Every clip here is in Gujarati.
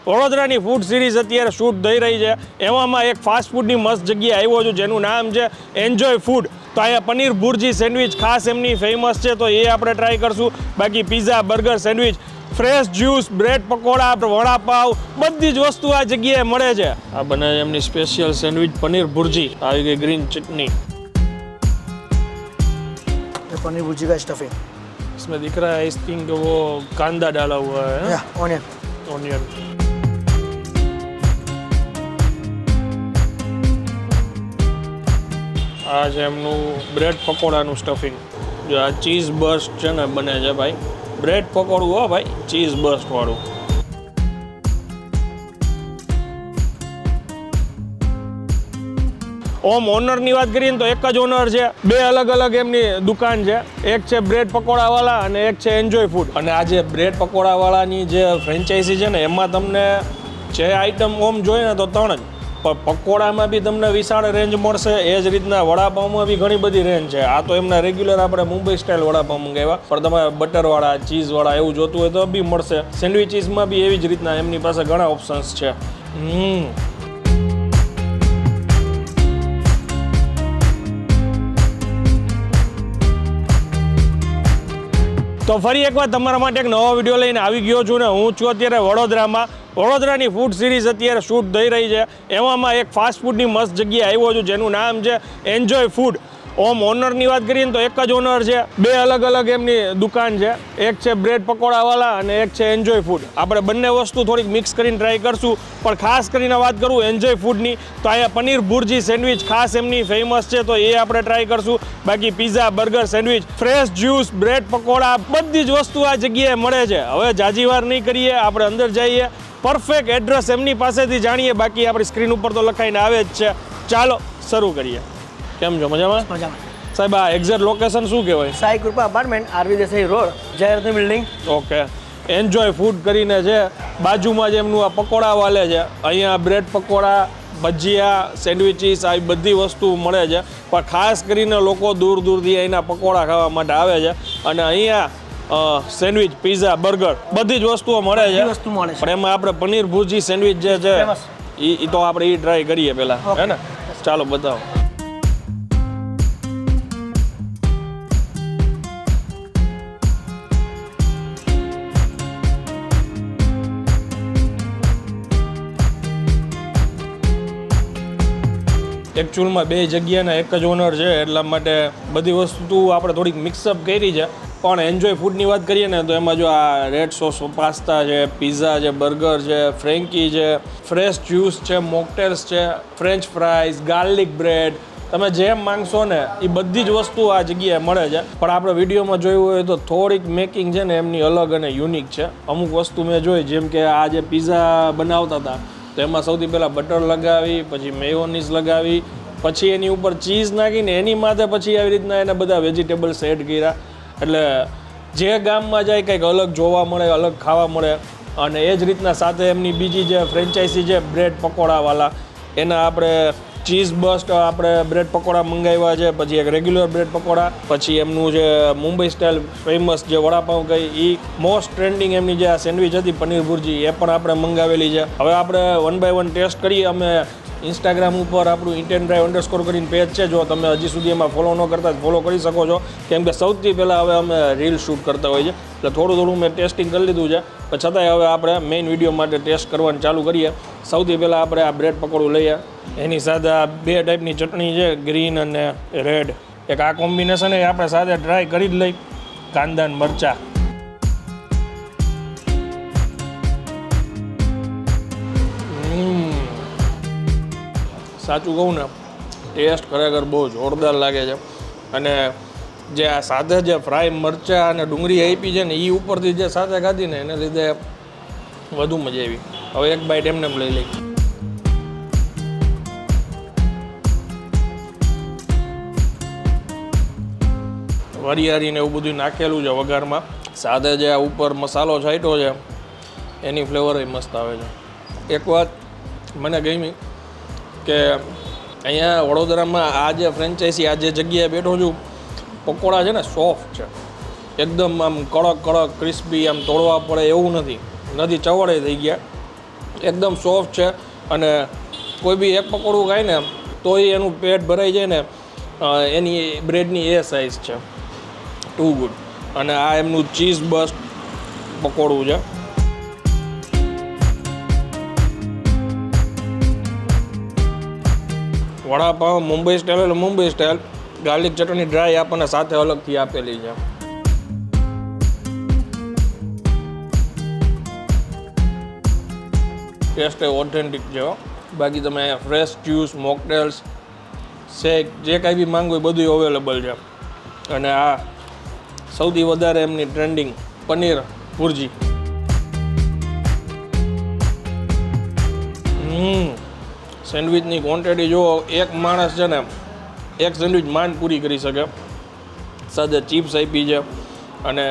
વડોદરાની ફૂડ સિરીઝ અત્યારે શૂટ થઈ રહી છે. એવામાં એક ફાસ્ટ ફૂડની મસ્ત જગ્યાએ આવ્યો છું જેનું નામ છે એન્જોય ફૂડ. તો અહીંયા પનીર ભુરજી સેન્ડવિચ ખાસ એમની ફેમસ છે, તો એ આપણે ટ્રાય કરશું. બાકી pizza, burger, sandwich, fresh juice, bread pakoda, vada pav, બધી જ વસ્તુ આ જગ્યાએ મળે છે. આ બને એમની સ્પેશિયલ સેન્ડવિચ પનીર ભુરજી, આવી ગઈ ગ્રીન ચટनी, पनीर भुर्जी का स्टफिंग, इसमें दिख रहा है आई थिंक वो कांदा डाला हुआ है, या ऑनियन. આ છે એમનું બ્રેડ પકોડાનું સ્ટફિંગ. જો આ ચીઝ બર્સ્ટ છે ને બને છે ભાઈ, બ્રેડ પકોડું હો ભાઈ, ચીઝ બર્સ્ટ વાળું. ઓમ ઓનરની વાત કરીએ ને તો એક જ ઓનર છે, બે અલગ અલગ એમની દુકાન છે. એક છે બ્રેડ પકોડાવાળા અને એક છે એન્જોય ફૂડ. અને આ જે બ્રેડ પકોડાવાળાની જે ફ્રેન્ચાઇઝી છે ને એમાં તમને જે આઈટમ ઓમ જોઈએ ને તો 3 જ, પણ પકોડામાં બી તમને વિશાળ રેન્જ મળશે. એ જ રીતના વડાપાવમાં બી ઘણી બધી રેન્જ છે. આ તો એમના રેગ્યુલર આપણે મુંબઈ સ્ટાઇલ વડાપાવ મંગાવ્યા, પણ તમારે બટરવાળા, ચીઝવાળા એવું જોતું હોય તો બી મળશે. સેન્ડવિચીસમાં બી એવી જ રીતના એમની પાસે ઘણા ઓપ્શન્સ છે. તો ફરી એકવાર તમારા માટે એક નવો વિડીયો લઈને આવી ગયો છું ને હું છું અત્યારે વડોદરામાં. વડોદરાની ફૂડ સિરીઝ અત્યારે શૂટ થઈ રહી છે. એવામાં એક ફાસ્ટ ફૂડની મસ્ત જગ્યાએ આવ્યો છું જેનું નામ છે એન્જોય ફૂડ. ઓમ ઓનરની વાત કરીએ ને તો એક જ ઓનર છે, બે અલગ અલગ એમની દુકાન છે. એક છે બ્રેડ પકોડાવાળા અને એક છે એન્જોય ફૂડ. આપણે બંને વસ્તુ થોડીક મિક્સ કરીને ટ્રાય કરશું, પણ ખાસ કરીને વાત કરું એન્જોય ફૂડની તો અહીંયા પનીર ભુરજી સેન્ડવિચ ખાસ એમની ફેમસ છે, તો એ આપણે ટ્રાય કરશું. બાકી pizza, burger, sandwich, fresh juice, bread pakoda, બધી જ વસ્તુ આ જગ્યાએ મળે છે. હવે જાજી વાર નહીં કરીએ, આપણે અંદર જઈએ, પરફેક્ટ એડ્રેસ એમની પાસેથી જાણીએ. બાકી આપણી સ્ક્રીન ઉપર તો લખાઈને આવે જ છે. ચાલો શરૂ કરીએ. કેમ છો? મજામાં? મજામાં સાહેબ, આ એક્ઝેક્ટ લોકેશન શું કહેવાય? Sai Kripa apartment, R V Desai road, Jayratna building. Okay. Enjoy food કરીને છે, બાજુમાં જ એમનું આ પકોડા વાલે છે. અહીંયા બ્રેડ પકોડા, ભજીયા, સેન્ડવિચીસ આવી બધી વસ્તુ મળે છે. પણ ખાસ કરીને લોકો દૂર દૂરથી અહીંના પકોડા ખાવા માટે આવે છે. અને અહીંયા સેન્ડવિચ, પીઝા, બર્ગર બધી જ વસ્તુઓ મળે છે. પણ એમાં આપણે પનીર ભુરજી સેન્ડવિચ જે છે એ તો આપણે એ ટ્રાય કરીએ પહેલાં, હે ને? ચાલો બતાવો. એકચ્યુઅલમાં બે જગ્યાના એક જ ઓનર છે, એટલા માટે બધી વસ્તુ આપણે થોડીક મિક્સઅપ કરી છે. પણ એન્જોય ફૂડની વાત કરીએ ને તો એમાં જો આ રેડ સોસ પાસ્તા છે, પીઝા છે, બર્ગર છે, ફ્રેન્કી છે, ફ્રેશ જ્યુસ છે, મોકટેલ્સ છે, ફ્રેન્ચ ફ્રાઈઝ, ગાર્લિક બ્રેડ, તમે જેમ માંગશો ને એ બધી જ વસ્તુ આ જગ્યાએ મળે છે. પણ આપણે વિડીયોમાં જોયું હોય તો થોડીક મેકિંગ છે ને એમની અલગ અને યુનિક છે. અમુક વસ્તુ મેં જોઈ, જેમ કે આ જે પીઝા બનાવતા હતા તો એમાં સૌથી પહેલાં બટર લગાવી, પછી મેયોનીઝ લગાવી, પછી એની ઉપર ચીઝ નાખીને એની માથે પછી આવી રીતના એને બધા વેજીટેબલ્સ એડ કર્યા. એટલે જે ગામમાં જાય કંઈક અલગ જોવા મળે, અલગ ખાવા મળે. અને એ જ રીતના સાથે એમની બીજી જે ફ્રેન્ચાઇઝી છે બ્રેડ પકોડાવાળા, એના આપણે ચીઝ બસ્ટ આપણે બ્રેડ પકોડા મંગાવ્યા છે. પછી એક રેગ્યુલર બ્રેડ પકોડા, પછી એમનું જે મુંબઈ સ્ટાઇલ ફેમસ જે વડાપાવ કહી એ મોસ્ટ ટ્રેન્ડિંગ એમની જે આ સેન્ડવિચ હતી પનીર ભુરજી એ પણ આપણે મંગાવેલી છે. હવે આપણે 1 by 1 ટેસ્ટ કરીએ. અમે ઇન્સ્ટાગ્રામ ઉપર આપણું @drive_ કરીને પેજ છે, જો તમે હજી સુધી એમાં ફોલો ન કરતા ફોલો કરી શકો છો. કેમ કે સૌથી પહેલાં હવે અમે રીલ શૂટ કરતા હોઈએ છીએ, એટલે થોડું મેં ટેસ્ટિંગ કરી લીધું છે. પણ છતાંય હવે આપણે મેઇન વિડીયો માટે ટેસ્ટ કરવાનું ચાલુ કરીએ. સૌથી પહેલાં આપણે આ બ્રેડ પકોડું લઈએ, એની સાથે આ 2 ટાઈપની ચટણી છે, ગ્રીન અને રેડ. એક આ કોમ્બિનેશન એ આપણે સાથે ટ્રાય કરી જ લઈ. કાંદા અને મરચાં, સાચું કહું ને ટેસ્ટ ખરેખર બહુ જોરદાર લાગે છે. અને જે આ સાથે જે ફ્રાય મરચાં અને ડુંગળી આપી છે ને એ ઉપરથી જે સાથે ખાધી ને એને લીધે વધુ મજા આવી. હવે એક બાઈટ એમને લઈ લઈ. વરિયાળીને એવું બધું નાખેલું છે વઘારમાં. સાથે જે આ ઉપર મસાલો છાંટ્યો છે એની ફ્લેવર મસ્ત આવે છે. એક વાત મને ગમી કે અહીંયા વડોદરામાં આ જે ફ્રેન્ચાઇઝી આ જે જગ્યાએ બેઠો છું, પકોડા છે ને સોફ્ટ છે એકદમ, આમ કડક ક્રિસ્પી, આમ તોડવા પડે એવું નથી ચવડે થઈ ગયા. એકદમ સોફ્ટ છે અને કોઈ બી એક પકોડું ખાય ને તોય એનું પેટ ભરાઈ જાય ને એની બ્રેડની એ સાઇઝ છે. Too good. અને આ એમનું ચીઝ બસ્ટ પકોડું છે. વડાપાવ મુંબઈ સ્ટાઇલ એટલે મુંબઈ સ્ટાઇલ. ગાર્લિક ચટણી ડ્રાય આપણને સાથે અલગથી આપેલી છે. ટેસ્ટ એ ઓથેન્ટિક છે. બાકી તમે ફ્રેશ જ્યુસ, મોકટેલ્સ, શેક જે કાંઈ બી માંગો એ બધું અવેલેબલ છે. અને આ સૌથી વધારે એમની ટ્રેન્ડિંગ પનીર ભુરજી. સેન્ડવિચની ક્વોન્ટિટી જુઓ, એક માણસ છે ને એક સેન્ડવિચ માંડ પૂરી કરી શકે. સાથે ચિપ્સ આપી છે અને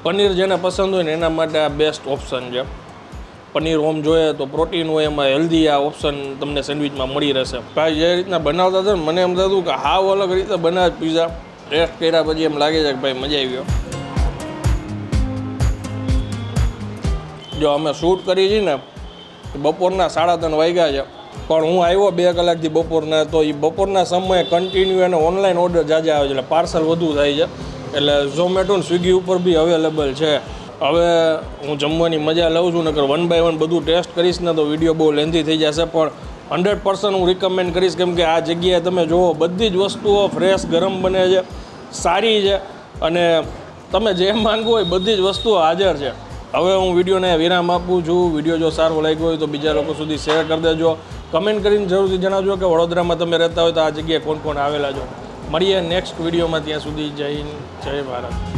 પનીર જેને પસંદ હોય ને એના માટે આ બેસ્ટ ઓપ્શન છે. પનીર હોમ જોઈએ તો પ્રોટીન હોય, એમાં હેલ્ધી આ ઓપ્શન તમને સેન્ડવિચમાં મળી રહેશે. ભાઈ જે રીતના બનાવતા હતા ને મને એમ થતું કે હાવ અલગ રીતે બનાવે પીઝા. ટેસ્ટ કર્યા પછી એમ લાગે છે કે ભાઈ મજા આવી ગયો. જો અમે શૂટ કરી છે ને બપોરના 3:30 વાગ્યા છે, પણ હું આવ્યો 2 કલાકથી બપોરના, તો એ બપોરના સમયે કન્ટિન્યુ અને ઓનલાઈન ઓર્ડર જાજા આવે છે એટલે પાર્સલ વધુ થાય છે. એટલે ઝોમેટો ને સ્વિગી ઉપર બી અવેલેબલ છે. હવે હું જમવાની મજા લઉં છું, નકર 1 by 1 બધું ટેસ્ટ કરીશ ને તો વિડીયો બહુ લેન્થી થઈ જશે. પણ 100% હું રિકમેન્ડ કરીશ, કેમ કે આ જગ્યાએ તમે જુઓ બધી જ વસ્તુઓ ફ્રેશ ગરમ બને છે, સારી છે અને તમે જે માંગો હોય બધી જ વસ્તુઓ હાજર છે. હવે હું વિડીયોને વિરામ આપું છું. વિડીયો જો સારો લાગ્યો હોય તો બીજા લોકો સુધી શેર કરી દેજો. કમેન્ટ કરીને જરૂરથી જણાવજો કે વડોદરામાં તમે રહેતા હોય તો આ જગ્યાએ કોણ કોણ આવેલા છો. મળીએ નેક્સ્ટ વિડીયોમાં. ત્યાં સુધી જય હિન્દ, જય ભારત.